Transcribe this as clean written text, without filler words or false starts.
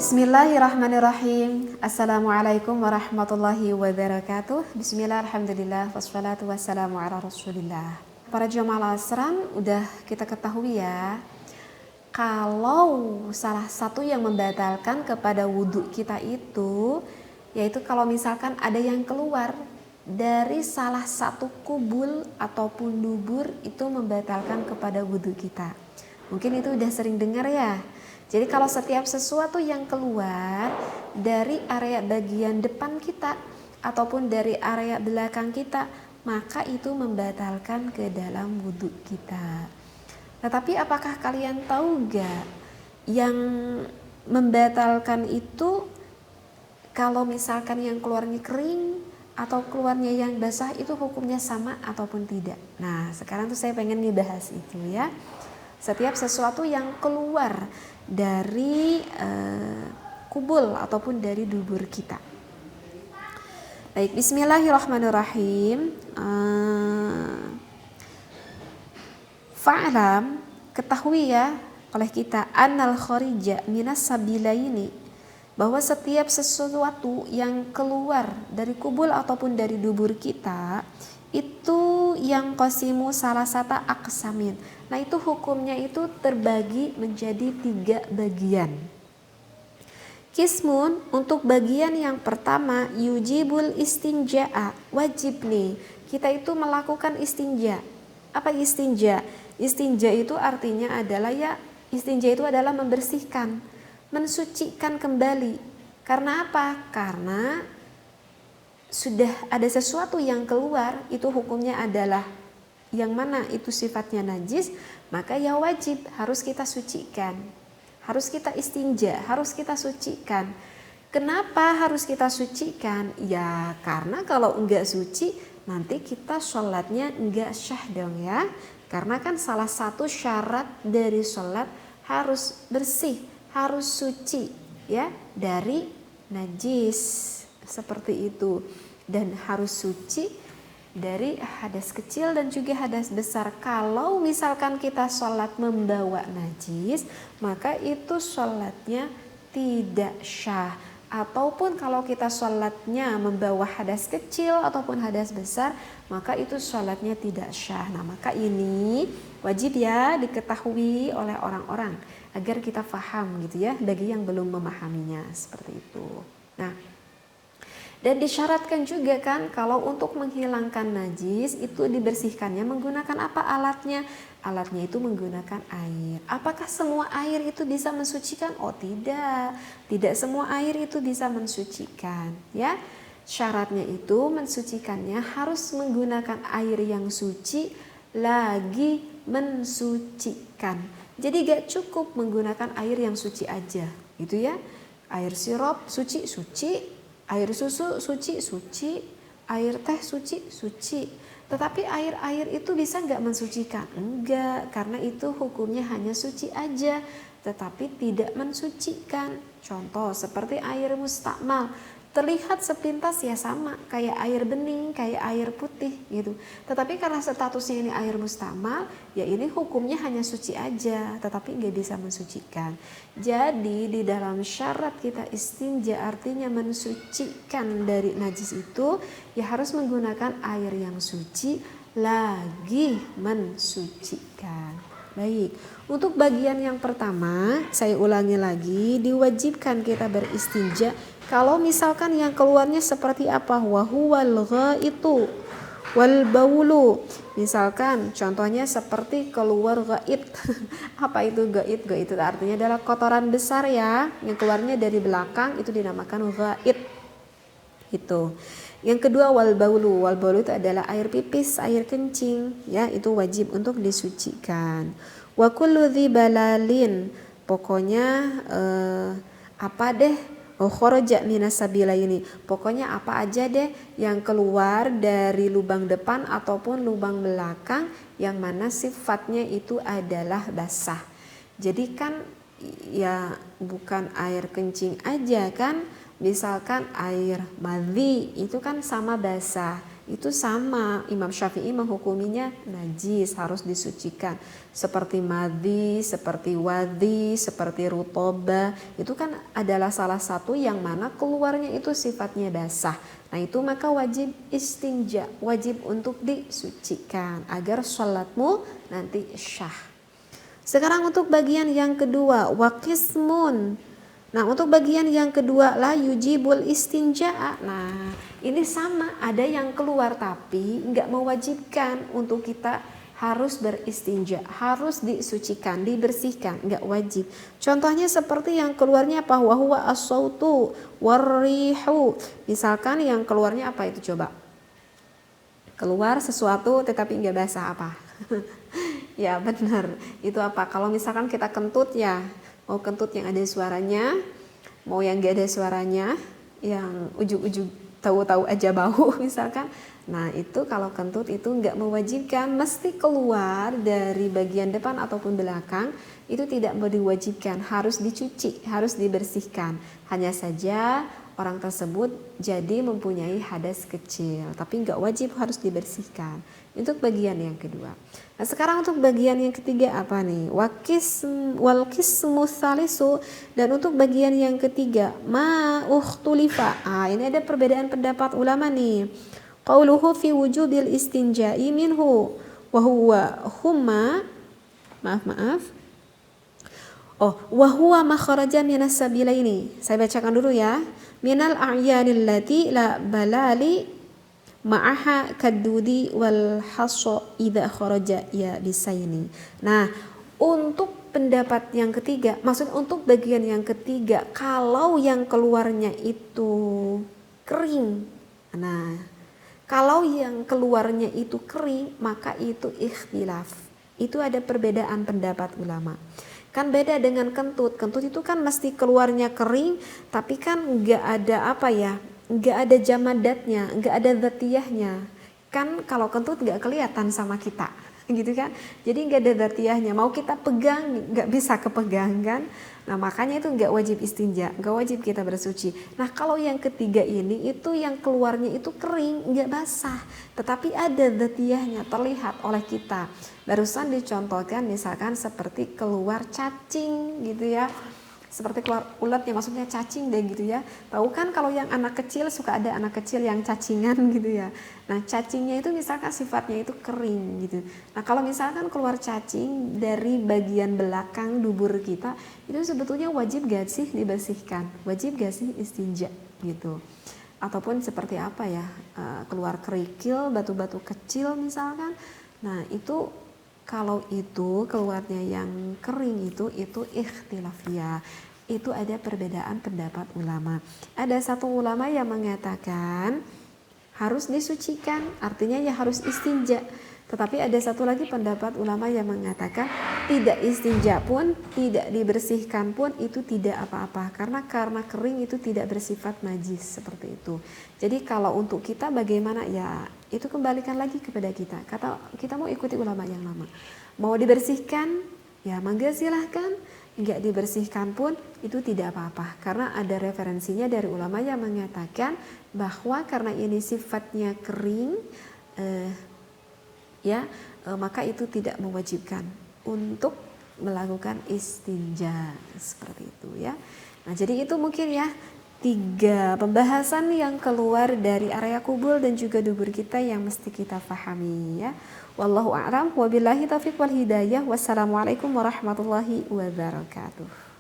Bismillahirrahmanirrahim. Assalamualaikum warahmatullahi wabarakatuh. Bismillah, alhamdulillah, wassalatu wassalamu ala rasulillah. Para jamaah al-asran, udah kita ketahui ya, kalau salah satu yang membatalkan kepada wudhu kita itu, yaitu kalau misalkan ada yang keluar dari salah satu kubul ataupun dubur, itu membatalkan kepada wudhu kita. Mungkin itu udah sering dengar ya. Jadi kalau setiap sesuatu yang keluar dari area bagian depan kita ataupun dari area belakang kita, maka itu membatalkan ke dalam wudhu kita. Tetapi apakah kalian tahu gak, yang membatalkan itu kalau misalkan yang keluarnya kering atau keluarnya yang basah itu hukumnya sama ataupun tidak? Nah, sekarang tuh saya pengen dibahas itu ya. Setiap sesuatu yang keluar dari kubul ataupun dari dubur kita. Baik, bismillahirrahmanirrahim. Fa'lam, ketahui ya oleh kita, annal kharija minas sabilaini, bahwa setiap sesuatu yang keluar dari kubul ataupun dari dubur kita itu yang qasimu salah satu aqsamin. Nah, itu hukumnya itu terbagi menjadi 3 bagian. Kismun, untuk bagian yang pertama, yujibul istinja'a, wajib nih kita itu melakukan istinja. Apa istinja? Istinja itu artinya adalah istinja itu adalah membersihkan, mensucikan kembali. Karena apa? Karena sudah ada sesuatu yang keluar, itu hukumnya adalah yang mana itu sifatnya najis, maka ya wajib harus kita sucikan, harus kita istinja, harus kita sucikan. Kenapa harus kita sucikan? Ya karena kalau enggak suci nanti kita sholatnya enggak syah dong ya. Karena kan salah satu syarat dari sholat harus bersih, harus suci ya dari najis. Seperti itu, dan harus suci dari hadas kecil dan juga hadas besar. Kalau misalkan kita sholat membawa najis, maka itu sholatnya tidak syah. Ataupun kalau kita sholatnya membawa hadas kecil ataupun hadas besar, maka itu sholatnya tidak syah. Nah, maka ini wajib ya diketahui oleh orang-orang agar kita paham gitu ya, bagi yang belum memahaminya seperti itu. Nah, dan disyaratkan juga kan kalau untuk menghilangkan najis itu dibersihkannya menggunakan apa alatnya? Alatnya itu menggunakan air. Apakah semua air itu bisa mensucikan? Oh tidak, tidak semua air itu bisa mensucikan ya. Syaratnya itu mensucikannya harus menggunakan air yang suci lagi mensucikan. Jadi gak cukup menggunakan air yang suci aja gitu ya. Air sirup suci, air susu suci, air teh suci. Tetapi air itu bisa nggak mensucikan? Enggak, karena itu hukumnya hanya suci aja, tetapi tidak mensucikan. Contoh seperti air mustakmal, terlihat sepintas ya sama kayak air bening, kayak air putih gitu. Tetapi karena statusnya ini air mustakmal, ya ini hukumnya hanya suci aja, tetapi nggak bisa mensucikan. Jadi di dalam syarat kita istinja artinya mensucikan dari najis itu, ya harus menggunakan air yang suci lagi mensucikan. Baik, untuk bagian yang pertama saya ulangi lagi, diwajibkan kita beristinja kalau misalkan yang keluarnya seperti apa, wahuwal ghaitu wal baulu. Misalkan contohnya seperti keluar ghaid. Apa itu ghaid? Ghaid itu artinya adalah kotoran besar ya, yang keluarnya dari belakang itu dinamakan ghaid. Itu. Yang kedua wal baulu. Wal baulu itu adalah air pipis, air kencing ya, itu wajib untuk disucikan. Wa kullu dzibalalin. Pokoknya apa deh? Kharaja minas sabilaini. Pokoknya apa aja deh yang keluar dari lubang depan ataupun lubang belakang yang mana sifatnya itu adalah basah. Jadi kan ya bukan air kencing aja kan. Misalkan air madhi itu kan sama basah itu sama, Imam Syafi'i menghukuminya najis, harus disucikan. Seperti madhi, seperti wadhi, seperti rutoba, itu kan adalah salah satu yang mana keluarnya itu sifatnya basah. Nah itu maka wajib istinja, wajib untuk disucikan agar sholatmu nanti syah. Sekarang untuk bagian yang kedua, waqismun. Nah untuk bagian yang kedua, la yujibul istinja. Nah ini sama, ada yang keluar tapi nggak mewajibkan untuk kita harus beristinja, harus disucikan, dibersihkan, nggak wajib. Contohnya seperti yang keluarnya apa? Wahuwa as-sautu warrihu. Misalkan yang keluarnya apa itu coba? Keluar sesuatu tetapi nggak basah apa? Ya benar, itu apa? Kalau misalkan kita kentut ya, mau kentut yang ada suaranya, mau yang gak ada suaranya, yang ujung-ujung tahu-tahu aja bau misalkan. Nah itu kalau kentut itu nggak mewajibkan, mesti keluar dari bagian depan ataupun belakang, itu tidak diwajibkan, harus dicuci, harus dibersihkan. Hanya saja orang tersebut jadi mempunyai hadas kecil, tapi nggak wajib harus dibersihkan. Untuk bagian yang kedua. Nah sekarang untuk bagian yang ketiga apa nih? Wal qismu tsalisu, dan untuk bagian yang ketiga ma ukhtulifa. Ini ada perbedaan pendapat ulama nih. Qauluhu fi wujubil istinja'i minhu wa huwa humma wa huwa makharaja minas sabilaini. Saya bacakan dulu ya. Minal a'yanil lati la balali ma'aha kadudi wal haso idza kharaja ya bisaini. Nah, untuk pendapat yang ketiga, maksud untuk bagian yang ketiga, kalau yang keluarnya itu kering. Nah, kalau yang keluarnya itu kering, maka itu ikhtilaf. Itu ada perbedaan pendapat ulama. Kan beda dengan kentut. Kentut itu kan mesti keluarnya kering, tapi kan enggak ada apa ya? Nggak ada jamadatnya, nggak ada dzatiyahnya. Kan kalau kentut nggak kelihatan sama kita, gitu kan. Jadi nggak ada dzatiyahnya. Mau kita pegang nggak bisa kepegang kan. Nah makanya itu nggak wajib istinja, nggak wajib kita bersuci. Nah kalau yang ketiga ini itu yang keluarnya itu kering, nggak basah, tetapi ada dzatiyahnya terlihat oleh kita. Barusan dicontohkan misalkan seperti keluar cacing gitu ya. Seperti keluar ulat ya, maksudnya cacing deh gitu ya. Tahu kan kalau yang anak kecil suka ada anak kecil yang cacingan gitu ya. Nah cacingnya itu misalkan sifatnya itu kering gitu. Nah kalau misalkan keluar cacing dari bagian belakang dubur kita, itu sebetulnya wajib gak sih dibersihkan? Wajib gak sih istinja gitu? Ataupun seperti apa ya, keluar kerikil, batu-batu kecil misalkan. Nah itu kalau itu keluarnya yang kering itu ikhtilafiyah. Itu ada perbedaan pendapat ulama. Ada satu ulama yang mengatakan harus disucikan, artinya ya harus istinja. Tetapi ada satu lagi pendapat ulama yang mengatakan tidak istinja pun, tidak dibersihkan pun itu tidak apa-apa. Karena kering itu tidak bersifat najis seperti itu. Jadi kalau untuk kita bagaimana ya itu kembalikan lagi kepada kita. Kita mau ikuti ulama yang lama. Mau dibersihkan ya mangga silahkan. Enggak dibersihkan pun itu tidak apa-apa. Karena ada referensinya dari ulama yang mengatakan bahwa karena ini sifatnya kering maka itu tidak mewajibkan untuk melakukan istinja seperti itu ya. Nah jadi itu mungkin ya 3 pembahasan yang keluar dari area kubul dan juga dubur kita yang mesti kita pahami ya. Wallahu a'lam, wabillahi taufiq wal hidayah. Wassalamualaikum warahmatullahi wabarakatuh.